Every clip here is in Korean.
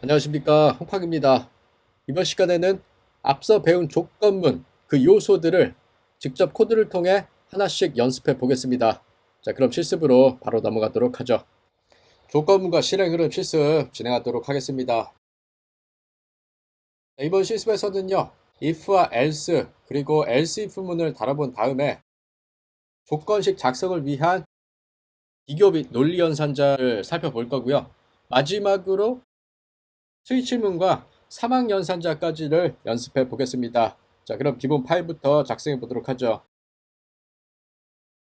안녕하십니까, 홍팍입니다. 이번 시간에는 앞서 배운 조건문 그 요소들을 직접 코드를 통해 하나씩 연습해 보겠습니다. 자, 그럼 실습으로 바로 넘어가도록 하죠. 조건문과 실행 흐름 실습 진행하도록 하겠습니다. 자, 이번 실습에서는요, if와 else 그리고 else if문을 다뤄본 다음에 조건식 작성을 위한 비교 및 논리 연산자를 살펴볼 거고요. 마지막으로 스위치문과 사막 연산자까지를 연습해 보겠습니다. 자, 그럼 기본 파일부터 작성해 보도록 하죠.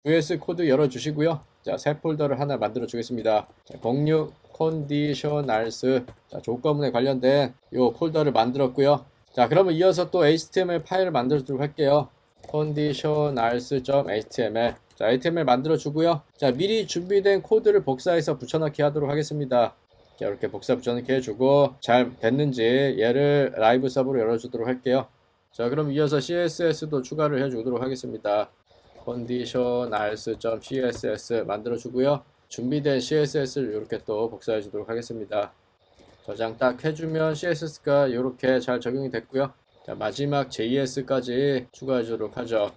VS 코드 열어주시고요. 자, 새 폴더를 하나 만들어 주겠습니다. 자, 06 conditionals 자, 조건문에 관련된 이 폴더를 만들었고요. 자, 그러면 이어서 또 HTML 파일을 만들어 주도록 할게요. conditionals.html 자, HTML 만들어 주고요. 자, 미리 준비된 코드를 복사해서 붙여넣기 하도록 하겠습니다. 자, 이렇게 복사 붙여넣기 해주고 잘 됐는지 얘를 라이브 서버로 열어주도록 할게요. 자, 그럼 이어서 CSS도 추가를 해주도록 하겠습니다. conditionals.css 만들어주고요. 준비된 CSS를 이렇게 또 복사해 주도록 하겠습니다. 저장 딱 해주면 CSS가 이렇게 잘 적용이 됐고요. 자, 마지막 JS까지 추가해 주도록 하죠.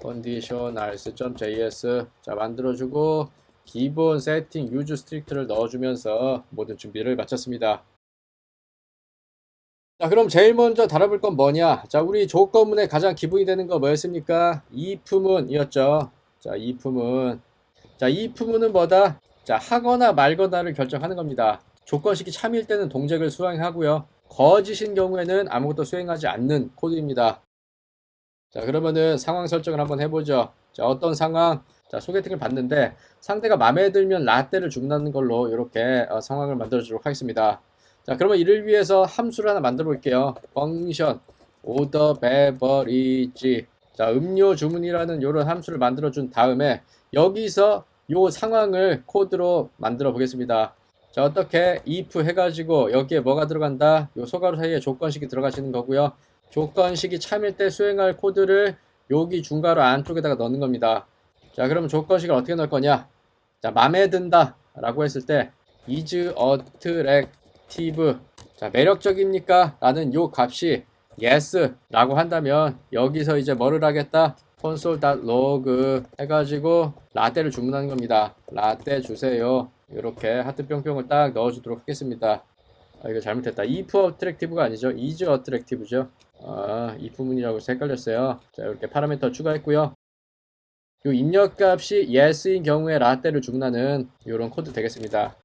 conditionals.js 자, 만들어주고 기본 세팅 use strict를 넣어주면서 모든 준비를 마쳤습니다. 자, 그럼 제일 먼저 다뤄볼 건 뭐냐? 자, 우리 조건문의 가장 기본이 되는 거 뭐였습니까? if문이었죠. 자, if문. 자, if문은 뭐다? 자, 하거나 말거나를 결정하는 겁니다. 조건식이 참일 때는 동작을 수행하고요. 거짓인 경우에는 아무것도 수행하지 않는 코드입니다. 자, 그러면은 상황 설정을 한번 해보죠. 자, 어떤 상황? 자, 소개팅을 받는데 상대가 마음에 들면 라떼를 주문하는 걸로 이렇게 상황을 만들어 주도록 하겠습니다. 자, 그러면 이를 위해서 함수를 하나 만들어 볼게요. function order beverage 자, 음료 주문이라는 이런 함수를 만들어 준 다음에 여기서 요 상황을 코드로 만들어 보겠습니다. 자, 어떻게 if 해가지고 여기에 뭐가 들어간다? 요 소가로 사이에 조건식이 들어가시는 거고요. 조건식이 참일 때 수행할 코드를 여기 중괄호 안쪽에다가 넣는 겁니다. 자, 그럼 조건식을 어떻게 넣을 거냐? 자, 맘에 든다 라고 했을 때 is attractive 자, 매력적입니까? 라는 요 값이 yes 라고 한다면 여기서 이제 뭐를 하겠다? console.log 해가지고 라떼를 주문하는 겁니다. 라떼 주세요. 이렇게 하트 뿅뿅을 딱 넣어주도록 하겠습니다. 아, 이거 잘못했다. if attractive가 아니죠. is attractive죠. 아, if문이라고 해서 헷갈렸어요. 자, 이렇게 파라미터 추가했고요. 요 입력값이 yes인 경우에 라떼를 주문하는 이런 코드 되겠습니다.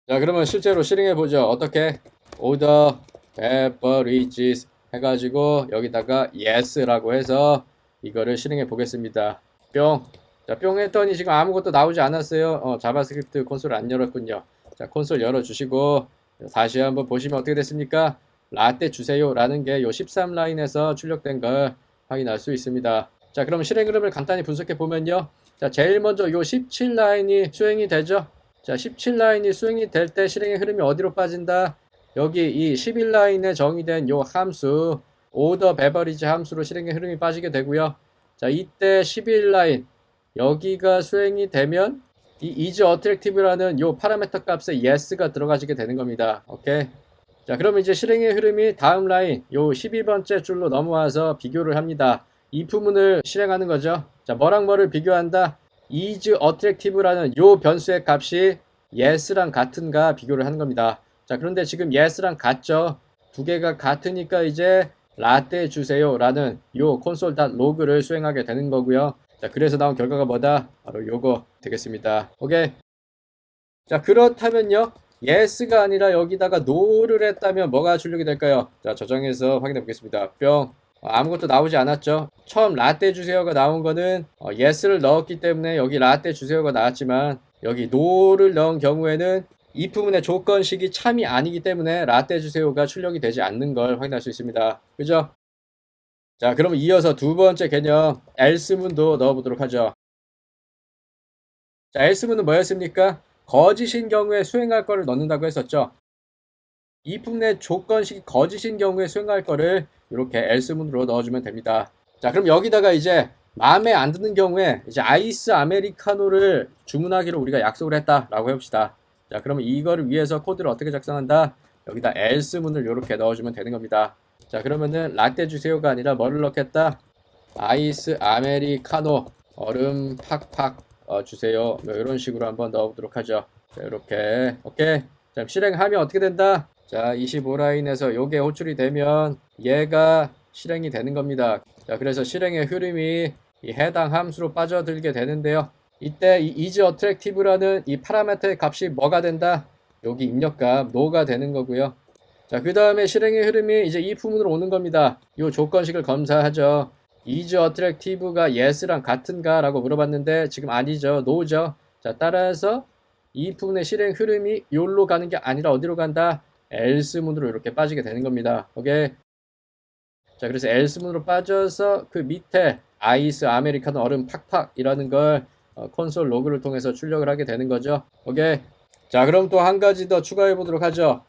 자, 그러면 실제로 실행해 보죠. 어떻게? order beverages 해가지고 여기다가 yes라고 해서 이거를 실행해 보겠습니다. 뿅. 자, 뿅 했더니 지금 아무것도 나오지 않았어요. 자바스크립트 콘솔 안 열었군요. 자, 콘솔 열어주시고 다시 한번 보시면 어떻게 됐습니까? 라떼 주세요 라는 게 요 13라인에서 출력된 걸 확인할 수 있습니다. 자, 그럼 실행 흐름을 간단히 분석해 보면요. 자, 제일 먼저 요 17라인이 수행이 되죠. 자, 17라인이 수행이 될 때 실행의 흐름이 어디로 빠진다? 여기 이 11라인에 정의된 요 함수 order beverage 함수로 실행의 흐름이 빠지게 되고요. 자, 이때 11라인 여기가 수행이 되면 이 is attractive라는 요 파라미터 값에 yes가 들어가지게 되는 겁니다. 오케이. 자, 그럼 이제 실행의 흐름이 다음 라인 요 12번째 줄로 넘어와서 비교를 합니다. if문을 실행하는 거죠. 자, 뭐랑 뭐를 비교한다? is attractive라는 요 변수의 값이 yes랑 같은가 비교를 하는 겁니다. 자, 그런데 지금 yes랑 같죠. 두 개가 같으니까 이제 라떼 주세요 라는 요 console.log를 수행하게 되는 거고요. 자, 그래서 나온 결과가 뭐다? 바로 요거 되겠습니다. 오케이. 자, 그렇다면요. yes가 아니라 여기다가 no를 했다면 뭐가 출력이 될까요? 자, 저장해서 확인해 보겠습니다. 뿅. 아무것도 나오지 않았죠. 처음 라떼 주세요가 나온 거는 yes를 넣었기 때문에 여기 라떼 주세요가 나왔지만 여기 no를 넣은 경우에는 if문의 조건식이 참이 아니기 때문에 라떼 주세요가 출력이 되지 않는 걸 확인할 수 있습니다. 그죠? 자, 그럼 이어서 두 번째 개념 else문도 넣어보도록 하죠. 자, else문은 뭐였습니까? 거짓인 경우에 수행할 거를 넣는다고 했었죠. if문의 조건식이 거짓인 경우에 수행할 거를 이렇게 else문으로 넣어주면 됩니다. 자, 그럼 여기다가 이제 마음에 안 드는 경우에 이제 아이스 아메리카노를 주문하기로 우리가 약속을 했다라고 해봅시다. 자, 그러면 이거를 위해서 코드를 어떻게 작성한다? 여기다 else 문을 이렇게 넣어주면 되는 겁니다. 자, 그러면은 라떼 주세요가 아니라 뭐를 넣겠다? 아이스 아메리카노 얼음 팍팍 주세요. 뭐 이런 식으로 한번 넣어보도록 하죠. 자, 이렇게 오케이. 자, 실행하면 어떻게 된다? 자, 25라인에서 요게 호출이 되면 얘가 실행이 되는 겁니다. 자, 그래서 실행의 흐름이 이 해당 함수로 빠져들게 되는데요. 이때 이 isAttractive라는 이 파라미터의 값이 뭐가 된다? 여기 입력값 no가 되는 거고요. 자, 그 다음에 실행의 흐름이 이제 if 문으로 오는 겁니다. 이 조건식을 검사하죠. isAttractive가 yes랑 같은가 라고 물어봤는데 지금 아니죠. no죠. 자, 따라서 if 문의 실행 흐름이 요로 가는 게 아니라 어디로 간다? else 문으로 이렇게 빠지게 되는 겁니다. 오케이. 자, 그래서 else 문으로 빠져서 그 밑에 아이스 아메리카노 얼음 팍팍이라는 걸 콘솔 로그를 통해서 출력을 하게 되는 거죠. 오케이. 자, 그럼 또 한 가지 더 추가해 보도록 하죠.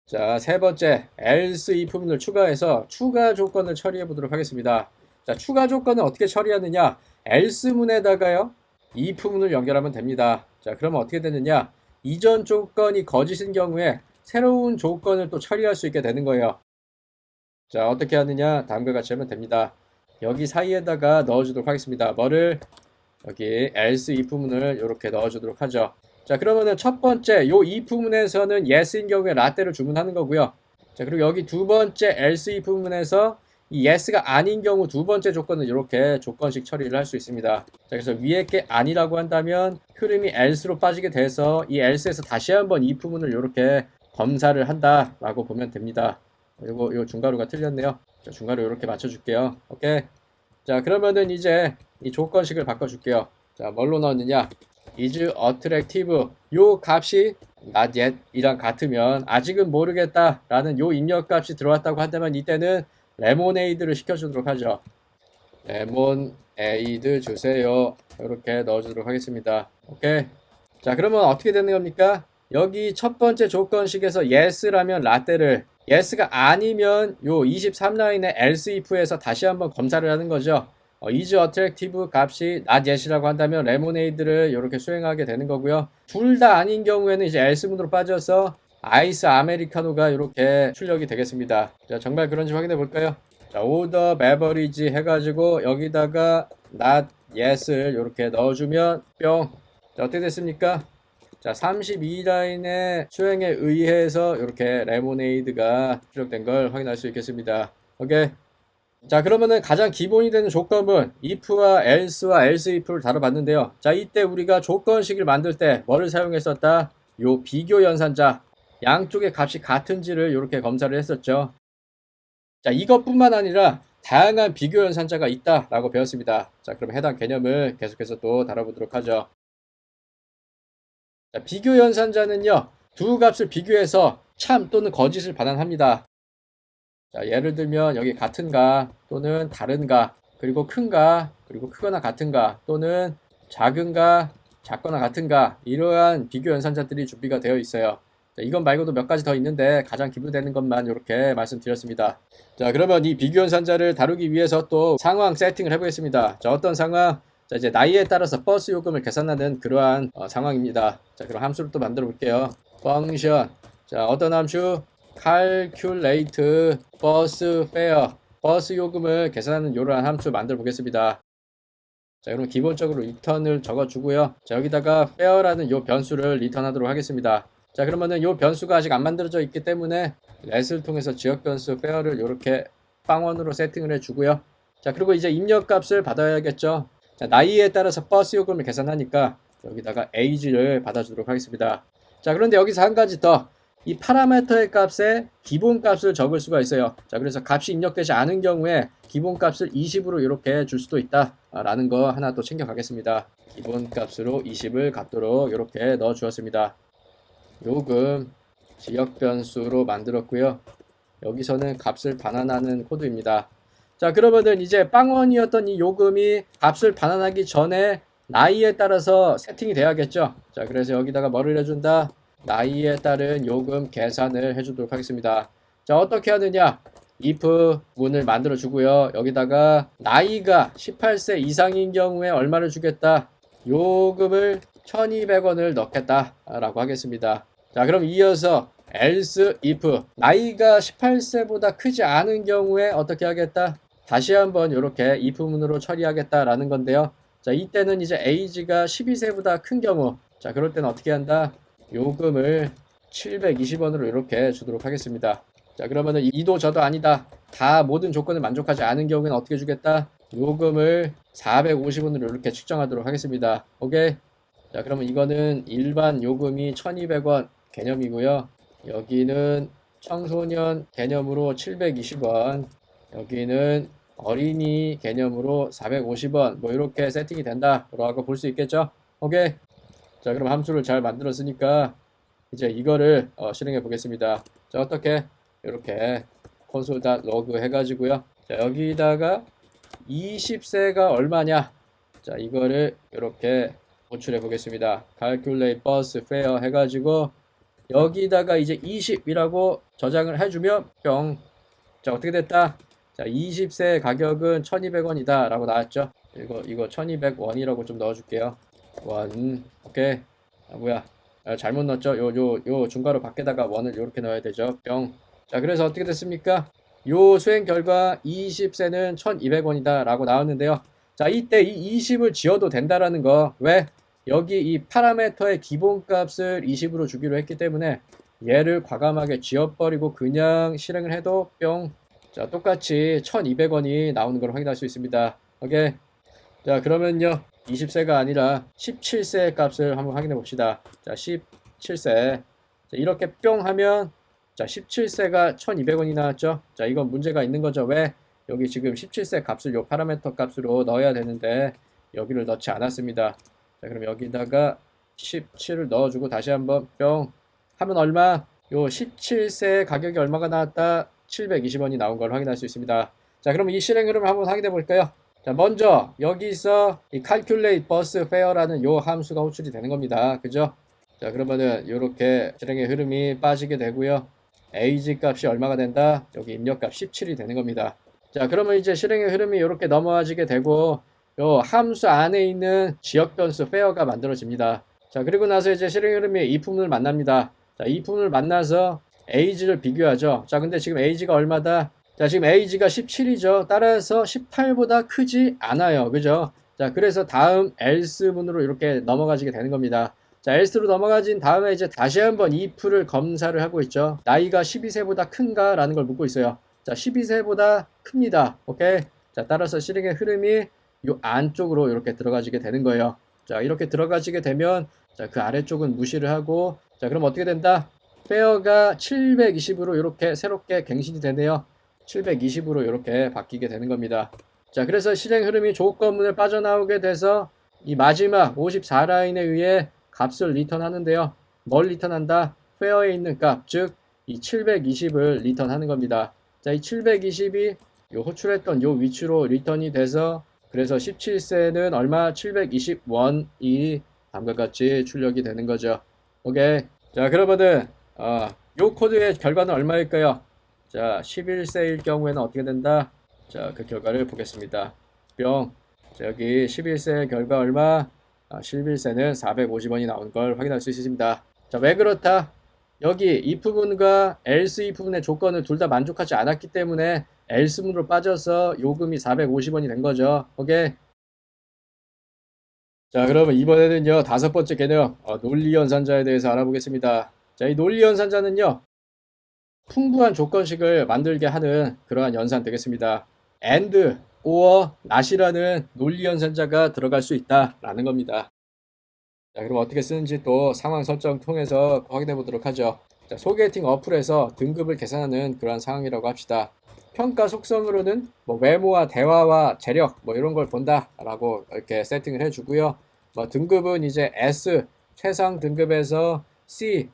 자, 세 번째 else if 문을 추가해서 추가 조건을 처리해 보도록 하겠습니다. 자, 추가 조건은 어떻게 처리하느냐? else 문에다가요 if 문을 연결하면 됩니다. 자, 그러면 어떻게 되느냐? 이전 조건이 거짓인 경우에 새로운 조건을 또 처리할 수 있게 되는 거예요. 자, 어떻게 하느냐? 다음과 같이 하면 됩니다. 여기 사이에다가 넣어주도록 하겠습니다. 뭐를? 여기 else if 문을 이렇게 넣어주도록 하죠. 자, 그러면은 첫 번째 요 if 문에서는 yes인 경우에 라떼를 주문하는 거고요. 자, 그리고 여기 두 번째 else if 문에서 이 yes가 아닌 경우 두 번째 조건은 이렇게 조건식 처리를 할 수 있습니다. 자, 그래서 위에 게 아니라고 한다면 흐름이 else로 빠지게 돼서 이 else에서 다시 한번 if 문을 이렇게 검사를 한다라고 보면 됩니다. 요 중괄호가 틀렸네요. 자, 중괄호 이렇게 맞춰줄게요. 오케이. 자, 그러면은 이제 이 조건식을 바꿔줄게요. 자, 뭘로 넣느냐? isAttractive 요 값이 not yet 이랑 같으면 아직은 모르겠다 라는 요 입력값이 들어왔다고 한다면 이때는 레모네이드를 시켜주도록 하죠. 레모네이드 주세요. 이렇게 넣어주도록 하겠습니다. 오케이. 자, 그러면 어떻게 되는 겁니까? 여기 첫 번째 조건식에서 yes라면 라떼를, yes가 아니면 요 23라인의 else if에서 다시 한번 검사를 하는 거죠. isAttractive 값이 not yet이라고 한다면 레모네이드를 이렇게 수행하게 되는 거고요. 둘 다 아닌 경우에는 이제 else 문으로 빠져서 아이스 아메리카노가 이렇게 출력이 되겠습니다. 자, 정말 그런지 확인해 볼까요? 자, order beverage 해가지고 여기다가 not yes를 이렇게 넣어주면 뿅. 자, 어떻게 됐습니까? 자, 32라인의 수행에 의해서 이렇게 레모네이드가 출력된 걸 확인할 수 있겠습니다. 오케이. 자, 그러면은 가장 기본이 되는 조건은 if와 else와 else if를 다뤄봤는데요. 자, 이때 우리가 조건식을 만들 때 뭐를 사용했었다? 요 비교 연산자. 양쪽의 값이 같은지를 이렇게 검사를 했었죠. 자, 이것뿐만 아니라 다양한 비교 연산자가 있다라고 배웠습니다. 자, 그럼 해당 개념을 계속해서 또 다뤄보도록 하죠. 자, 비교 연산자는요, 두 값을 비교해서 참 또는 거짓을 반환합니다. 자, 예를 들면 여기 같은가 또는 다른가, 그리고 큰가, 그리고 크거나 같은가 또는 작은가, 작거나 같은가, 이러한 비교 연산자들이 준비가 되어 있어요. 자, 이건 말고도 몇 가지 더 있는데 가장 기본되는 것만 이렇게 말씀드렸습니다. 자, 그러면 이 비교 연산자를 다루기 위해서 또 상황 세팅을 해보겠습니다. 자, 어떤 상황? 자, 이제 나이에 따라서 버스 요금을 계산하는 그러한 상황입니다. 자, 그럼 함수를 또 만들어 볼게요. 펑션. 자, 어떤 함수? calculate bus fare. 버스 요금을 계산하는 이러한 함수 만들어 보겠습니다. 자, 그럼 기본적으로 return을 적어주고요. 자, 여기다가 fare라는 요 변수를 return하도록 하겠습니다. 자, 그러면은 요 변수가 아직 안 만들어져 있기 때문에 let을 통해서 지역 변수 fare를 이렇게 빵원으로 세팅을 해주고요. 자, 그리고 이제 입력값을 받아야겠죠. 자, 나이에 따라서 버스 요금을 계산하니까 여기다가 age를 받아주도록 하겠습니다. 자, 그런데 여기서 한 가지 더. 이 파라미터의 값에 기본값을 적을 수가 있어요. 자, 그래서 값이 입력되지 않은 경우에 기본값을 20으로 이렇게 줄 수도 있다 라는 거 하나 또 챙겨가겠습니다. 기본값으로 20을 갖도록 이렇게 넣어 주었습니다. 요금 지역 변수로 만들었고요. 여기서는 값을 반환하는 코드입니다. 자, 그러면은 이제 빵원이었던 이 요금이 값을 반환하기 전에 나이에 따라서 세팅이 돼야겠죠. 자, 그래서 여기다가 뭐를 해준다? 나이에 따른 요금 계산을 해주도록 하겠습니다. 자, 어떻게 하느냐? if 문을 만들어 주고요. 여기다가 나이가 18세 이상인 경우에 얼마를 주겠다? 요금을 1200원을 넣겠다 라고 하겠습니다. 자, 그럼 이어서 else if 나이가 18세보다 크지 않은 경우에 어떻게 하겠다? 다시 한번 이렇게 if문으로 처리하겠다라는 건데요. 자, 이때는 이제 age가 12세보다 큰 경우, 자, 그럴 때는 어떻게 한다? 요금을 720원으로 이렇게 주도록 하겠습니다. 자, 그러면은 이도 저도 아니다. 다 모든 조건을 만족하지 않은 경우에는 어떻게 주겠다? 요금을 450원으로 이렇게 측정하도록 하겠습니다. 오케이? 자, 그러면 이거는 일반 요금이 1200원 개념이고요. 여기는 청소년 개념으로 720원, 여기는 어린이 개념으로 450원, 뭐 이렇게 세팅이 된다라고 볼 수 있겠죠? 오케이. 자, 그럼 함수를 잘 만들었으니까 이제 이거를 실행해 보겠습니다. 자, 어떻게 이렇게 console.log 해가지고요. 자, 여기다가 20세가 얼마냐? 자, 이거를 이렇게 호출해 보겠습니다. calculate bus fare 해가지고 여기다가 이제 20이라고 저장을 해주면 뿅. 자, 어떻게 됐다? 자, 20세 가격은 1200원이다 라고 나왔죠. 이거 1200원이라고 좀 넣어줄게요. 원. 오케이. 아, 뭐야. 아, 잘못 넣었죠. 요 중괄호 밖에다가 원을 이렇게 넣어야 되죠. 뿅. 자, 그래서 어떻게 됐습니까? 요 수행 결과 20세는 1200원이다 라고 나왔는데요. 자, 이때 이 20을 지어도 된다라는 거. 왜? 여기 이 파라메터의 기본값을 20으로 주기로 했기 때문에 얘를 과감하게 지워버리고 그냥 실행을 해도 뿅. 자, 똑같이 1200원이 나오는 걸 확인할 수 있습니다. 오케이. 자, 그러면요. 20세가 아니라 17세 값을 한번 확인해 봅시다. 자, 17세. 자, 이렇게 뿅 하면 자, 17세가 1200원이 나왔죠. 자, 이건 문제가 있는 거죠. 왜? 여기 지금 17세 값을 요 파라메터 값으로 넣어야 되는데 여기를 넣지 않았습니다. 자, 그럼 여기다가 17을 넣어주고 다시 한번 뿅 하면 얼마? 요 17세 가격이 얼마가 나왔다? 720원이 나온 걸 확인할 수 있습니다. 자, 그럼 이 실행 흐름을 한번 확인해 볼까요? 자, 먼저 여기서 이 calculate bus fare라는 요 함수가 호출이 되는 겁니다. 그죠? 자, 그러면은 이렇게 실행의 흐름이 빠지게 되고요. age 값이 얼마가 된다? 여기 입력값 17이 되는 겁니다. 자, 그러면 이제 실행의 흐름이 이렇게 넘어지게 되고 요 함수 안에 있는 지역 변수 fare가 만들어집니다. 자, 그리고 나서 이제 실행 흐름이 if문을 만납니다. 자, if문을 만나서 age를 비교하죠. 자, 근데 지금 age가 얼마다? 자, 지금 age가 17이죠. 따라서 18보다 크지 않아요. 그죠? 자, 그래서 다음 else문으로 이렇게 넘어가지게 되는 겁니다. 자, else로 넘어가진 다음에 이제 다시 한번 if를 검사를 하고 있죠. 나이가 12세보다 큰가? 라는 걸 묻고 있어요. 자, 12세보다 큽니다. 오케이? 자, 따라서 실행의 흐름이 요 안쪽으로 이렇게 들어가지게 되는 거예요. 자, 이렇게 들어가지게 되면 자, 그 아래쪽은 무시를 하고 자, 그럼 어떻게 된다? 페어가 720으로 이렇게 새롭게 갱신이 되네요. 720으로 이렇게 바뀌게 되는 겁니다. 자, 그래서 실행 흐름이 조건문을 빠져나오게 돼서 이 마지막 54라인에 의해 값을 리턴하는데요. 뭘 리턴한다? 페어에 있는 값, 즉 이 720을 리턴하는 겁니다. 자, 이 720이 요 호출했던 요 위치로 리턴이 돼서 그래서 17세는 얼마? 720원이 다음과 같이 출력이 되는 거죠. 오케이. 자, 그러면은 요 코드의 결과는 얼마일까요? 자, 11세일 경우에는 어떻게 된다? 자, 그 결과를 보겠습니다. 뿅. 자, 여기 11세 결과 얼마? 11세는 450원이 나온 걸 확인할 수 있습니다. 자, 왜 그렇다? 여기 if문과 else if문의 조건을 둘 다 만족하지 않았기 때문에 else문으로 빠져서 요금이 450원이 된 거죠. 오케이. 자, 그러면 이번에는요, 다섯 번째 개념, 논리연산자에 대해서 알아보겠습니다. 자, 이 논리연산자는요, 풍부한 조건식을 만들게 하는 그러한 연산 되겠습니다. and, or, not이라는 논리연산자가 들어갈 수 있다라는 겁니다. 자, 그럼 어떻게 쓰는지 또 상황 설정 통해서 확인해 보도록 하죠. 자, 소개팅 어플에서 등급을 계산하는 그러한 상황이라고 합시다. 평가 속성으로는 뭐 외모와 대화와 재력 뭐 이런 걸 본다라고 이렇게 세팅을 해주고요. 뭐 등급은 이제 S 최상 등급에서 C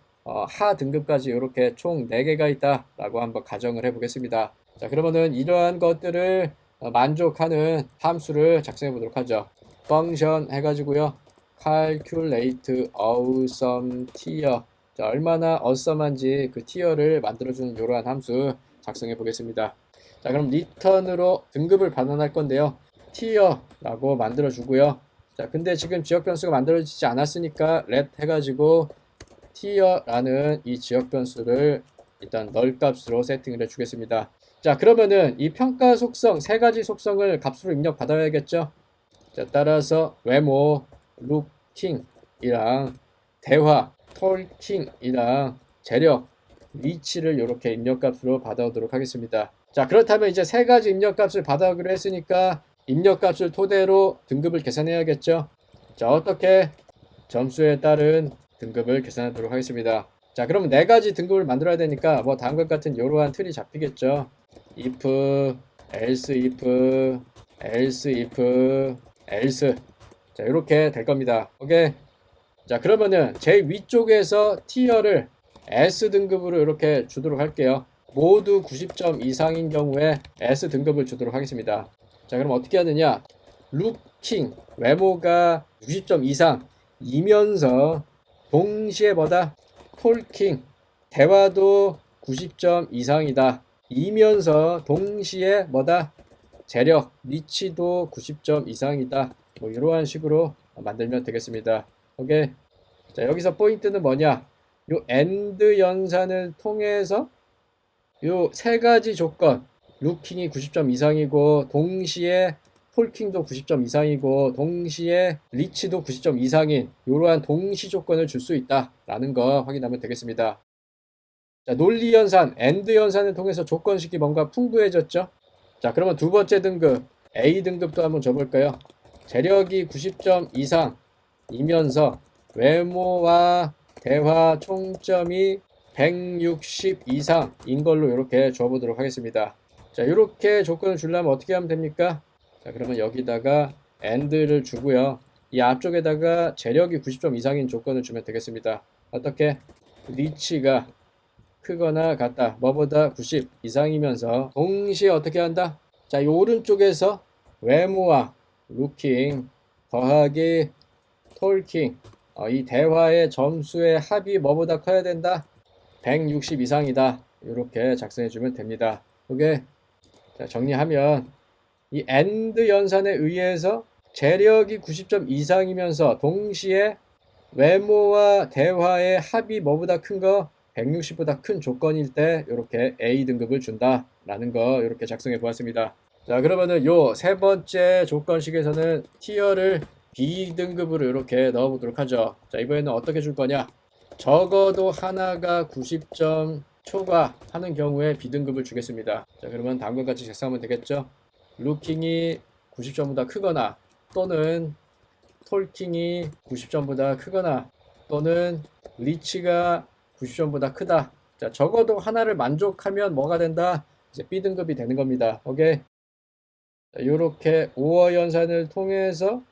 하 등급까지 이렇게 총 4개가 있다라고 한번 가정을 해보겠습니다. 자, 그러면은 이러한 것들을 만족하는 함수를 작성해 보도록 하죠. 펑션 해가지고요. calculate awesome tier. 자, 얼마나 awesome한지 그 tier를 만들어주는 이러한 함수 작성해 보겠습니다. 자, 그럼 return으로 등급을 반환할 건데요. tier라고 만들어 주고요. 자, 근데 지금 지역 변수가 만들어지지 않았으니까 let 해가지고 tier라는 이 지역 변수를 일단 널 값으로 세팅을 해주겠습니다. 자, 그러면은 이 평가 속성 세 가지 속성을 값으로 입력 받아야겠죠. 자, 따라서 외모, 루킹이랑 대화, 톨킹이랑 재력, 리치를 이렇게 입력값으로 받아오도록 하겠습니다. 자, 그렇다면 이제 세 가지 입력값을 받아오기로 했으니까 입력값을 토대로 등급을 계산해야겠죠. 자, 어떻게? 점수에 따른 등급을 계산하도록 하겠습니다. 자, 그러면 네 가지 등급을 만들어야 되니까 뭐 다음과 같은 이러한 틀이 잡히겠죠. if, else if, else if, else. 자, 이렇게 될 겁니다. 오케이. 자, 그러면은 제일 위쪽에서 tier를 S 등급으로 이렇게 주도록 할게요. 모두 90점 이상인 경우에 S 등급을 주도록 하겠습니다. 자, 그럼 어떻게 하느냐? looking, 외모가 90점 이상이면서 동시에 뭐다? talking, 대화도 90점 이상이다. 이면서 동시에 뭐다? 재력, 리치도 90점 이상이다. 뭐 이러한 식으로 만들면 되겠습니다. 오케이. 자, 여기서 포인트는 뭐냐? 요 AND 연산을 통해서 요 세 가지 조건, 루킹이 90점 이상이고 동시에 톨킹도 90점 이상이고 동시에 리치도 90점 이상인 이러한 동시 조건을 줄 수 있다라는 거 확인하면 되겠습니다. 자, 논리 연산, AND 연산을 통해서 조건식이 뭔가 풍부해졌죠? 자, 그러면 두 번째 등급, A 등급도 한번 줘볼까요? 재력이 90점 이상이면서 외모와 대화 총점이 160 이상인 걸로 이렇게 줘보도록 하겠습니다. 자, 이렇게 조건을 주려면 어떻게 하면 됩니까? 자, 그러면 여기다가 AND를 주고요. 이 앞쪽에다가 재력이 90점 이상인 조건을 주면 되겠습니다. 어떻게? 리치가 크거나 같다. 뭐보다 90 이상이면서 동시에 어떻게 한다? 자, 이 오른쪽에서 외모와 looking 더하기 talking 이 대화의 점수의 합이 뭐보다 커야 된다? 160 이상이다. 이렇게 작성해주면 됩니다. 오케이. 자, 정리하면 이 AND 연산에 의해서 재력이 90점 이상이면서 동시에 외모와 대화의 합이 뭐보다 큰 거? 160보다 큰 조건일 때 이렇게 A 등급을 준다라는 거 이렇게 작성해 보았습니다. 자, 그러면은 요 세 번째 조건식에서는 tier를 B 등급으로 이렇게 넣어 보도록 하죠. 자, 이번에는 어떻게 줄 거냐? 적어도 하나가 90점 초과하는 경우에 B 등급을 주겠습니다. 자, 그러면 다음과 같이 작성하면 되겠죠? 루킹이 90점보다 크거나 또는 톨킹이 90점보다 크거나 또는 리치가 90점보다 크다. 자, 적어도 하나를 만족하면 뭐가 된다? 이제 B 등급이 되는 겁니다. 오케이. 자, 요렇게 오어 연산을 통해서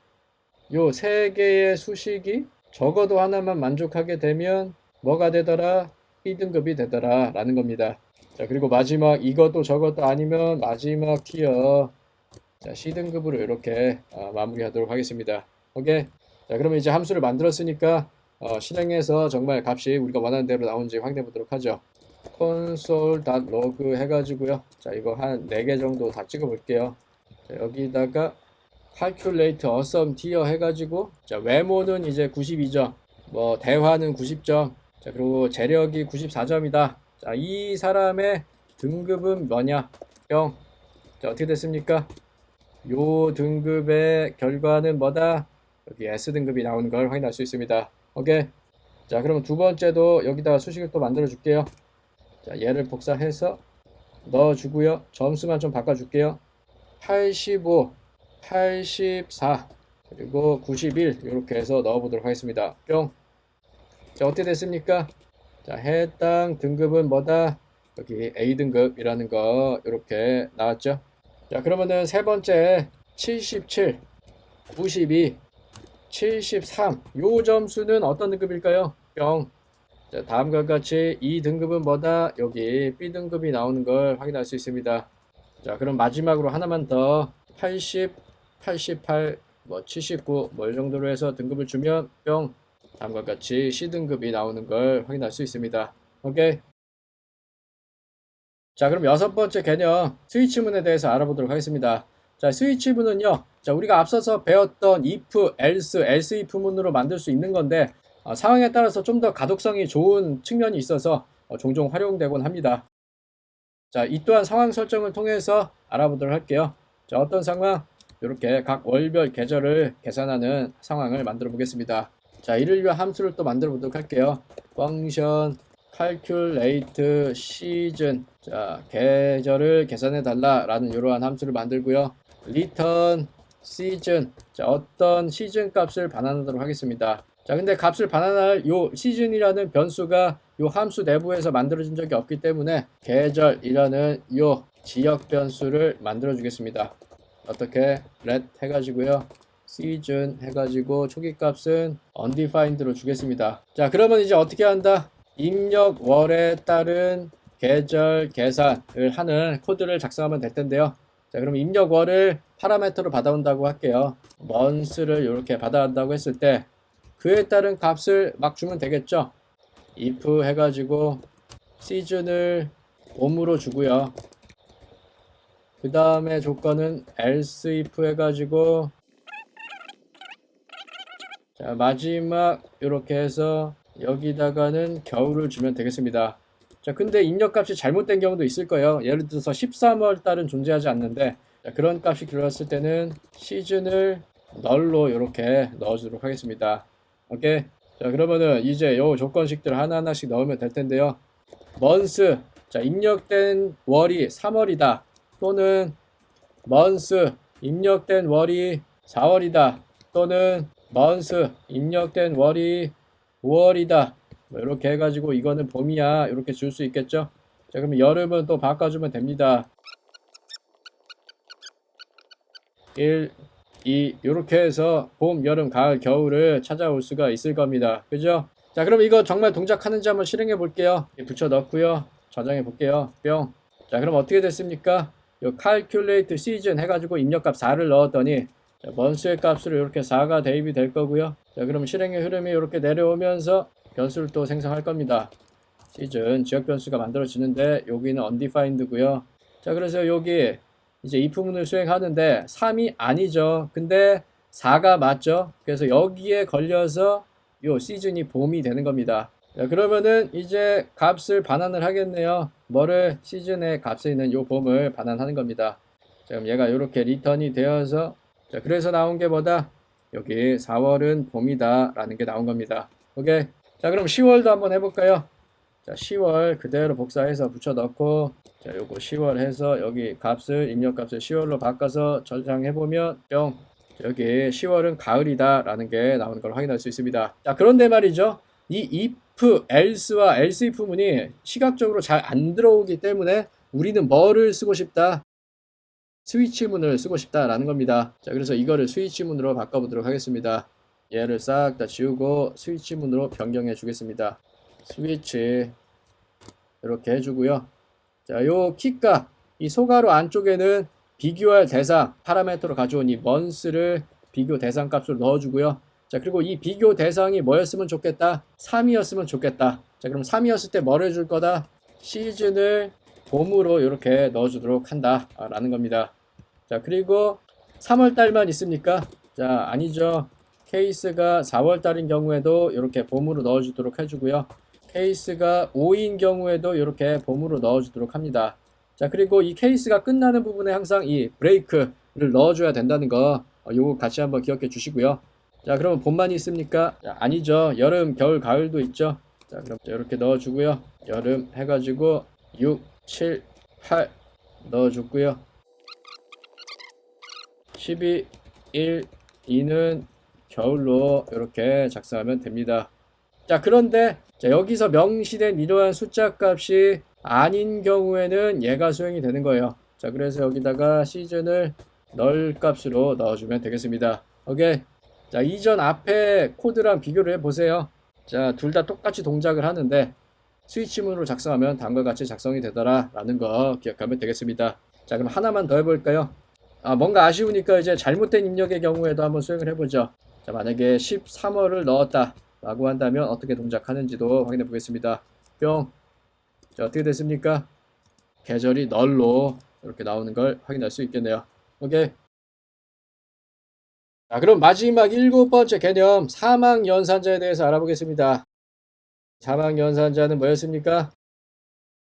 요 세 개의 수식이 적어도 하나만 만족하게 되면 뭐가 되더라? B 등급이 되더라 라는 겁니다. 자, 그리고 마지막 이것도 저것도 아니면 마지막 티어 자, C 등급으로 이렇게 마무리하도록 하겠습니다. 오케이. 자, 그러면 이제 함수를 만들었으니까 실행해서 정말 값이 우리가 원하는 대로 나오는지 확인해 보도록 하죠. console.log 해가지고요. 자, 이거 한 4개 정도 다 찍어 볼게요. 자, 여기다가 calculate awesome tier 해가지고 자, 외모는 이제 92점, 뭐 대화는 90점, 자, 그리고 재력이 94점이다. 자, 이 사람의 등급은 뭐냐? 0. 자, 어떻게 됐습니까? 요 등급의 결과는 뭐다? 여기 S 등급이 나오는 걸 확인할 수 있습니다. 오케이. 자, 그럼 두 번째도 여기다가 수식을 또 만들어 줄게요. 자, 얘를 복사해서 넣어 주고요. 점수만 좀 바꿔 줄게요. 85, 84, 그리고 91 이렇게 해서 넣어 보도록 하겠습니다. 뿅. 자, 어떻게 됐습니까? 자, 해당 등급은 뭐다? 여기 A 등급이라는 거 이렇게 나왔죠. 자, 그러면은 세 번째 77, 92, 73 요 점수는 어떤 등급일까요? 뿅. 자, 다음과 같이 이 등급은 뭐다? 여기 B 등급이 나오는 걸 확인할 수 있습니다. 자, 그럼 마지막으로 하나만 더 80, 88, 뭐 79, 뭐 이 정도로 해서 등급을 주면 뿅. 다음과 같이 C 등급이 나오는 걸 확인할 수 있습니다. 오케이. 자, 그럼 여섯 번째 개념 스위치문에 대해서 알아보도록 하겠습니다. 자, 스위치문은요. 자, 우리가 앞서서 배웠던 if, else, else if 문으로 만들 수 있는 건데 상황에 따라서 좀 더 가독성이 좋은 측면이 있어서 종종 활용되곤 합니다. 자, 이 또한 상황 설정을 통해서 알아보도록 할게요. 자, 어떤 상황? 이렇게 각 월별 계절을 계산하는 상황을 만들어 보겠습니다. 자, 이를 위한 함수를 또 만들어 보도록 할게요. function calculate season. 자, 계절을 계산해 달라 라는 이러한 함수를 만들고요. return season. 자, 어떤 시즌 값을 반환하도록 하겠습니다. 자, 근데 값을 반환할 요 시즌이라는 변수가 요 함수 내부에서 만들어진 적이 없기 때문에 계절이라는 요 지역 변수를 만들어 주겠습니다. 어떻게 let 해가지고요. season 해가지고 초기 값은 undefined로 주겠습니다. 자, 그러면 이제 어떻게 한다? 입력 월에 따른 계절 계산을 하는 코드를 작성하면 될 텐데요. 자, 그럼 입력 월을 파라미터로 받아온다고 할게요. months를 이렇게 받아온다고 했을 때 그에 따른 값을 막 주면 되겠죠. if 해가지고 season을 봄으로 주고요. 그 다음에 조건은 else if 해가지고 자, 마지막 이렇게 해서 여기다가는 겨울을 주면 되겠습니다. 자, 근데 입력값이 잘못된 경우도 있을 거예요. 예를 들어서 13월 달은 존재하지 않는데 자, 그런 값이 들어왔을 때는 시즌을 널로 이렇게 넣어주도록 하겠습니다. 오케이. 자, 그러면은 이제 요 조건식들 하나하나씩 넣으면 될 텐데요. month. 자, 입력된 월이 3월이다. 또는 month. 입력된 월이 4월이다. 또는 month. 입력된 월이 5월이다. 뭐 이렇게 해가지고 이거는 봄이야. 이렇게 줄 수 있겠죠. 자, 그러면 여름은 또 바꿔주면 됩니다. 1, 2 이렇게 해서 봄, 여름, 가을, 겨울을 찾아올 수가 있을 겁니다. 그죠? 자, 그럼 이거 정말 동작하는지 한번 실행해 볼게요. 붙여 넣고요. 저장해 볼게요. 뿅. 자, 그럼 어떻게 됐습니까? 요 calculate season 해가지고 입력값 4를 넣었더니 자, month의 값으로 이렇게 4가 대입이 될 거고요. 자, 그럼 실행의 흐름이 이렇게 내려오면서 변수를 또 생성할 겁니다. season 지역 변수가 만들어지는데 여기는 undefined고요. 자, 그래서 여기 이제 if문을 수행하는데 3이 아니죠. 근데 4가 맞죠. 그래서 여기에 걸려서 요 시즌이 봄이 되는 겁니다. 자, 그러면은 이제 값을 반환을 하겠네요. 뭐를 시즌의 값에 있는 요 봄을 반환하는 겁니다. 자, 그럼 얘가 이렇게 리턴이 되어서 자, 그래서 나온 게 뭐다? 여기 4월은 봄이다 라는 게 나온 겁니다. 오케이. 자, 그럼 10월도 한번 해볼까요? 자, 10월 그대로 복사해서 붙여 넣고 자, 요거 10월 해서 여기 값을 입력값을 10월로 바꿔서 저장해 보면 뿅. 여기 10월은 가을이다 라는 게 나오는 걸 확인할 수 있습니다. 자, 그런데 말이죠. 이 if, else와 else if 문이 시각적으로 잘 안 들어오기 때문에 우리는 뭐를 쓰고 싶다? 스위치문을 쓰고 싶다라는 겁니다. 자, 그래서 이거를 스위치문으로 바꿔보도록 하겠습니다. 얘를 싹 다 지우고 스위치문으로 변경해 주겠습니다. 스위치 이렇게 해주고요. 자, 요 키값 이 소가로 안쪽에는 비교할 대상 파라미터로 가져온 이 month를 비교 대상 값으로 넣어주고요. 자, 그리고 이 비교 대상이 뭐였으면 좋겠다? 3이었으면 좋겠다. 자, 그럼 3이었을 때 뭘 해줄 거다? 시즌을 봄으로 이렇게 넣어주도록 한다 라는 겁니다. 자, 그리고 3월달만 있습니까? 자, 아니죠. 케이스가 4월달인 경우에도 이렇게 봄으로 넣어주도록 해주고요. 케이스가 5인 경우에도 이렇게 봄으로 넣어주도록 합니다. 자, 그리고 이 케이스가 끝나는 부분에 항상 이 브레이크를 넣어줘야 된다는 거 요거 같이 한번 기억해 주시고요. 자, 그러면 봄만 있습니까? 자, 아니죠. 여름, 겨울, 가을도 있죠. 자, 그럼 이렇게 넣어주고요. 여름 해가지고 6, 7, 8 넣어줬고요. 12, 1, 2는 겨울로 이렇게 작성하면 됩니다. 자, 그런데 자, 여기서 명시된 이러한 숫자 값이 아닌 경우에는 얘가 수행이 되는 거예요. 자, 그래서 여기다가 시즌을 널 값으로 넣어주면 되겠습니다. 오케이. 자, 이전 앞에 코드랑 비교를 해보세요. 자, 둘 다 똑같이 동작을 하는데 스위치문으로 작성하면 다음과 같이 작성이 되더라 라는 거 기억하면 되겠습니다. 자, 그럼 하나만 더 해볼까요? 뭔가 아쉬우니까 이제 잘못된 입력의 경우에도 한번 수행을 해보죠. 자, 만약에 13월을 넣었다 라고 한다면 어떻게 동작하는지도 확인해 보겠습니다. 뿅. 자, 어떻게 됐습니까? 계절이 널로 이렇게 나오는 걸 확인할 수 있겠네요. 오케이. 자, 그럼 마지막 7번째 개념 사망연산자에 대해서 알아보겠습니다. 사망연산자는 뭐였습니까?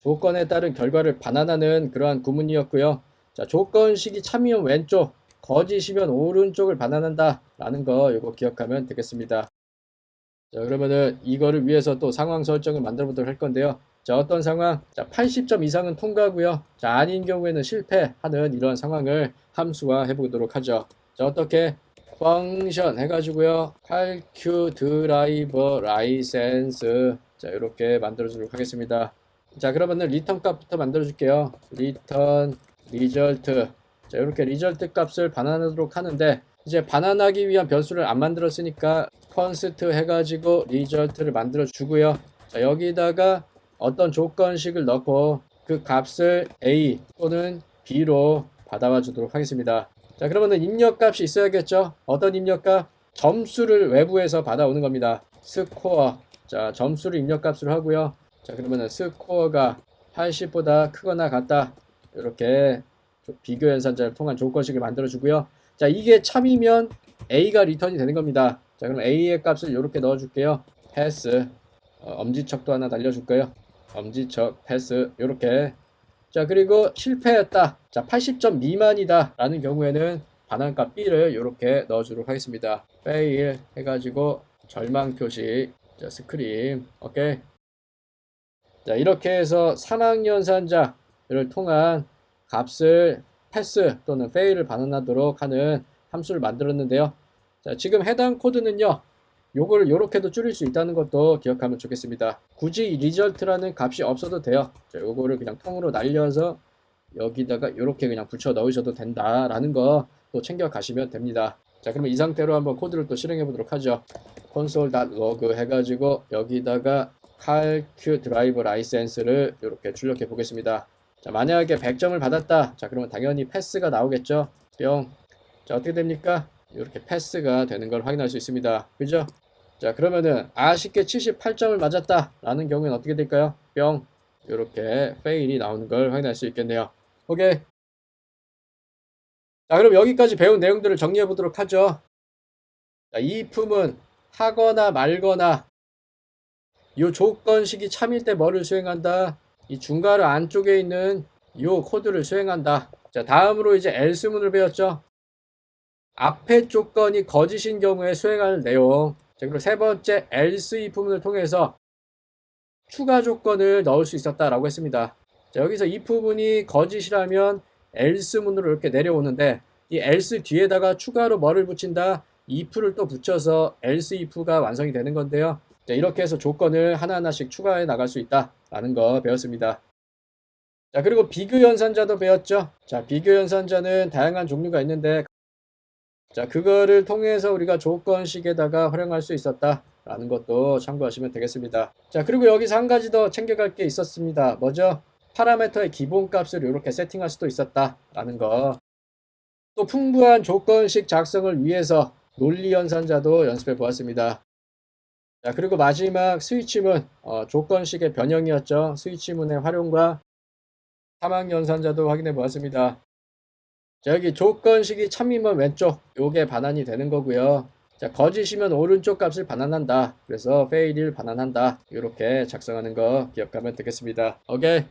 조건에 따른 결과를 반환하는 그러한 구문이었고요. 자, 조건식이 참이면 왼쪽, 거짓이면 오른쪽을 반환한다 라는 거 이거 기억하면 되겠습니다. 자, 그러면은 이거를 위해서 또 상황 설정을 만들어 보도록 할 건데요. 자, 어떤 상황? 자, 80점 이상은 통과고요. 자, 아닌 경우에는 실패하는 이런 상황을 함수화 해보도록 하죠. 자, 어떻게? 펑션 해가지고요. calcu driver license. 자, 이렇게 만들어주도록 하겠습니다. 자, 그러면은 리턴 값부터 만들어줄게요. 리턴 리절트. 자, 이렇게 리절트 값을 반환하도록 하는데, 이제 반환하기 위한 변수를 안 만들었으니까 const 해가지고 리절트를 만들어 주고요. 자, 여기다가 어떤 조건식을 넣고 그 값을 A 또는 B로 받아와 주도록 하겠습니다. 자, 그러면은 입력값이 있어야겠죠. 어떤 입력값? 점수를 외부에서 받아오는 겁니다. 스코어. 자, 점수를 입력값으로 하고요. 자, 그러면은 스코어가 80보다 크거나 같다. 이렇게 비교 연산자를 통한 조건식을 만들어 주고요. 자, 이게 참이면 A가 리턴이 되는 겁니다. 자, 그럼 A의 값을 이렇게 넣어 줄게요. 패스. 엄지척도 하나 날려줄 거예요. 엄지척, 패스. 이렇게. 자, 그리고 실패했다. 자, 80점 미만이다 라는 경우에는 반환값 B를 이렇게 넣어주도록 하겠습니다. fail 해가지고 절망 표시. 자, 스크림. 오케이. 자, 이렇게 해서 사망연산자를 통한 값을 패스 또는 fail을 반환하도록 하는 함수를 만들었는데요. 자, 지금 해당 코드는요. 요걸 요렇게도 줄일 수 있다는 것도 기억하면 좋겠습니다. 굳이 result라는 값이 없어도 돼요. 자, 요거를 그냥 통으로 날려서 여기다가 요렇게 그냥 붙여 넣으셔도 된다라는 거 또 챙겨 가시면 됩니다. 자, 그러면 이 상태로 한번 코드를 또 실행해 보도록 하죠. console.log 해가지고 여기다가 calc driver license를 이렇게 출력해 보겠습니다. 자, 만약에 100점을 받았다. 자, 그러면 당연히 패스가 나오겠죠. 뿅. 자, 어떻게 됩니까? 이렇게 패스가 되는 걸 확인할 수 있습니다. 그죠? 자, 그러면은 아쉽게 78점을 맞았다 라는 경우에는 어떻게 될까요? 뿅. 이렇게 fail이 나오는 걸 확인할 수 있겠네요. 오케이. 자, 그럼 여기까지 배운 내용들을 정리해 보도록 하죠. 자, 이 품은 하거나 말거나 이 조건식이 참일 때 뭐를 수행한다? 이 중괄호 안쪽에 있는 이 코드를 수행한다. 자, 다음으로 이제 else문을 배웠죠. 앞에 조건이 거짓인 경우에 수행할 내용. 자, 그리고 세 번째 else if문을 통해서 추가 조건을 넣을 수 있었다라고 했습니다. 자, 여기서 if문이 거짓이라면 else문으로 이렇게 내려오는데 이 else 뒤에다가 추가로 뭐를 붙인다? if를 또 붙여서 else if가 완성이 되는 건데요. 자, 이렇게 해서 조건을 하나하나씩 추가해 나갈 수 있다라는 거 배웠습니다. 자, 그리고 비교 연산자도 배웠죠. 자, 비교 연산자는 다양한 종류가 있는데 자, 그거를 통해서 우리가 조건식에다가 활용할 수 있었다라는 것도 참고하시면 되겠습니다. 자, 그리고 여기서 한 가지 더 챙겨갈 게 있었습니다. 뭐죠? 파라미터의 기본값을 이렇게 세팅할 수도 있었다라는 거. 또 풍부한 조건식 작성을 위해서 논리 연산자도 연습해 보았습니다. 자, 그리고 마지막 스위치문, 조건식의 변형이었죠. 스위치문의 활용과 사망연산자도 확인해 보았습니다. 자, 여기 조건식이 참이면 왼쪽, 요게 반환이 되는 거고요. 자, 거짓이면 오른쪽 값을 반환한다. 그래서 fail을 반환한다. 이렇게 작성하는 거 기억하면 되겠습니다. 오케이.